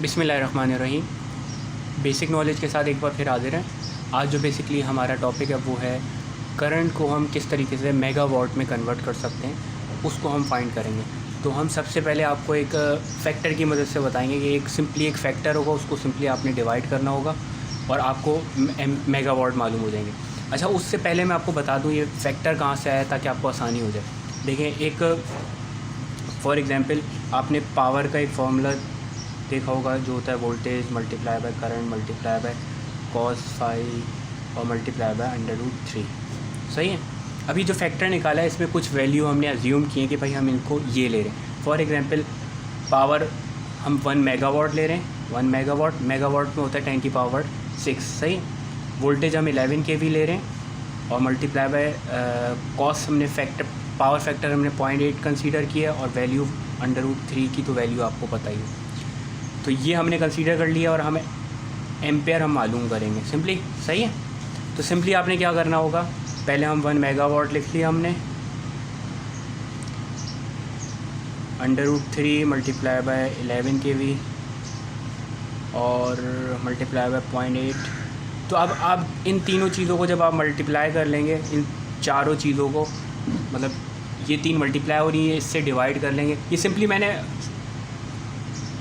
बिस्मिल्लाहिर्रहमानिर्रहीम। Basic knowledge के साथ एक बार फिर हाजिर हैं। आज जो बेसिकली हमारा टॉपिक है वो है करंट को हम किस तरीके से मेगावाट में कन्वर्ट कर सकते हैं, उसको हम फाइंड करेंगे। तो हम सबसे पहले आपको एक फैक्टर की मदद से बताएंगे कि एक फैक्टर होगा, उसको सिंपली आपने डिवाइड करना होगा और आपको मेगावाट मालूम हो जाएंगे। अच्छा, उससे पहले मैं आपको बता दूं ये फैक्टर कहाँ से आया ताकि आपको आसानी हो जाए। देखें, एक फॉर एग्ज़ाम्पल आपने पावर का एक फार्मूला देखा होगा जो होता है voltage multiply by current multiply by cos phi और मल्टीप्लाई बाय √3। सही है। अभी जो फैक्टर निकाला है इसमें कुछ वैल्यू हमने अज्यूम किए कि भाई हम इनको ये ले रहे हैं। फॉर एग्जांपल पावर हम 1 मेगावाट ले रहे हैं। 1 मेगावाट में होता है 10 की पावर 6। सही। वोल्टेज हम 11 kV ले रहे हैं और मल्टीप्लाई बाय कॉस हमने पावर फैक्टर हमने 0.8 कंसीडर किया और वैल्यू √3 की तो वैल्यू आपको पता ही है। तो ये हमने कंसीडर कर लिया और हमें एम्पेयर हम मालूम करेंगे सिंपली। सही है। तो सिंपली आपने क्या करना होगा, पहले हम 1 मेगावाट लिख लिया हमने, √3 मल्टीप्लाई बाय 11 kV और मल्टीप्लाई बाय 0.8। तो अब आप इन तीनों चीज़ों को जब आप मल्टीप्लाई कर लेंगे, इन चारों चीज़ों को, मतलब ये 3 मल्टीप्लाई हो रही है, इससे डिवाइड कर लेंगे। ये सिंपली मैंने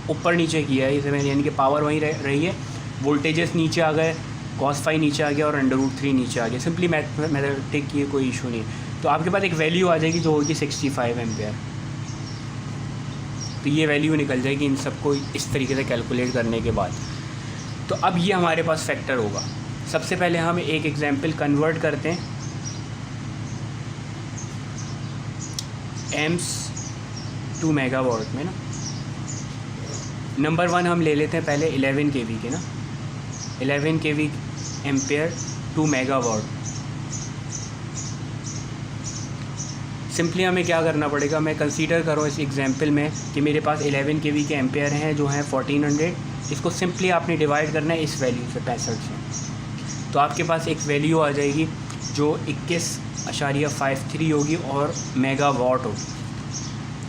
ऊपर नीचे किया है इसे मैंने, यानी कि पावर वहीं रही है, वोल्टेजेस नीचे आ गए, कॉस फाई नीचे आ गया और √3 नीचे आ गया। सिंपली मैथमेटिक की कोई इशू नहीं है। तो आपके पास एक वैल्यू आ जाएगी जो होगी 65 एम्पेयर। तो ये वैल्यू निकल जाएगी इन सबको इस तरीके से कैलकुलेट करने के बाद। तो अब ये हमारे पास फैक्टर होगा। सबसे पहले हम एक एग्जांपल कन्वर्ट करते हैं एम्स टू मेगावाट में ना। नंबर 1 हम ले लेते हैं पहले 11 kV के ना, 11 kV ampere to megawatt. Simply हमें क्या करना पड़ेगा, मैं कंसीडर करूँ इस एग्जांपल में कि मेरे पास 11 kV के एम्पेयर हैं जो हैं 1400। इसको सिंपली आपने डिवाइड करना है इस वैल्यू से 65 से। तो आपके पास एक वैल्यू आ जाएगी जो 21.53 होगी और मेगावाट होगी।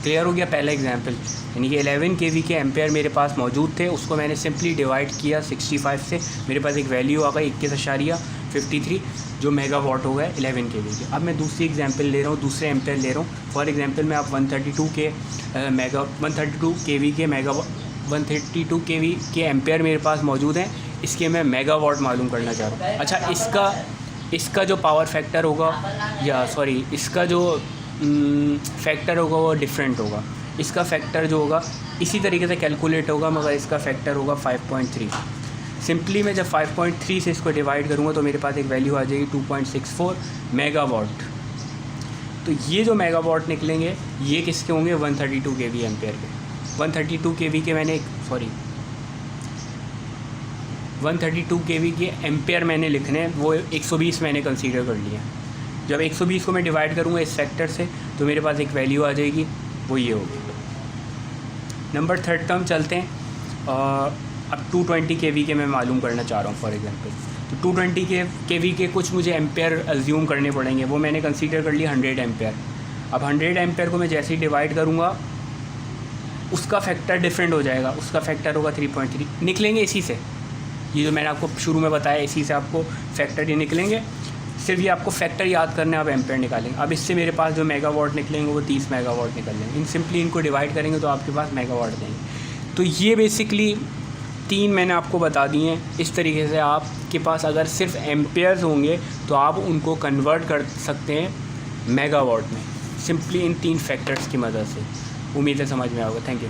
क्लियर हो गया पहला एग्जांपल। यानी कि 11 kV के एम्पेयर मेरे पास मौजूद थे, उसको मैंने सिंपली डिवाइड किया 65 से, मेरे पास एक वैल्यू आ गई 21.53 जो मेगावाट हो गया 11 kV के। अब मैं दूसरी एग्जांपल ले रहा हूँ, दूसरे एम्पेयर ले रहा हूँ। फॉर एग्जांपल में आप 132 kV के एम्पेयर मेरे पास मौजूद हैं, इसके मैं मेगावाट मालूम करना चाह रहा हूँ। अच्छा, इसका जो पावर फैक्टर होगा, या सॉरी, इसका जो फैक्टर होगा वो डिफरेंट होगा। इसका फैक्टर जो होगा इसी तरीके से कैलकुलेट होगा, मगर इसका फैक्टर होगा 5.3। सिंपली मैं जब 5.3 से इसको डिवाइड करूँगा तो मेरे पास एक वैल्यू आ जाएगी 2.64 मेगावाट। तो ये जो मेगावाट निकलेंगे ये किसके होंगे, 132 kV एम्पेयर के। 132 kV के मैंने 132 kV के एम्पेयर मैंने लिखने हैं, वो 120 मैंने कंसीडर कर लिया। जब 120 को मैं डिवाइड करूँगा इस फैक्टर से तो मेरे पास एक वैल्यू आ जाएगी, वो ये होगी। नंबर 3 टर्म चलते हैं। अब 220 kV के मैं मालूम करना चाह रहा हूँ फॉर एग्जांपल। तो 220 kV के कुछ मुझे एम्पेयर अज्यूम करने पड़ेंगे, वो मैंने कंसीडर कर लिया 100 एम्पेयर। अब 100 एम्पेयर को मैं जैसे ही डिवाइड करूँगा उसका फैक्टर डिफरेंट हो जाएगा, उसका फैक्टर होगा 3.3 निकलेंगे इसी से। ये जो मैंने आपको शुरू में बताया इसी से आपको फैक्टर ये निकलेंगे। सिर्फ ये आपको फैक्टर याद करना है, आप एम्पेयर निकालेंगे। अब इससे मेरे पास जो मेगावाट निकलेंगे वो 30 मेगावाट निकल लेंगे। सिंपली इनको डिवाइड करेंगे तो आपके पास मेगावाट देंगे। तो ये बेसिकली 3 मैंने आपको बता दिए हैं। इस तरीके से आपके पास अगर सिर्फ एम्पेयर्स होंगे तो आप उनको कन्वर्ट कर सकते हैं मेगावाट में, सिंपली इन 3 फैक्टर्स की मदद से। उम्मीद है समझ में आएगा। Thank you.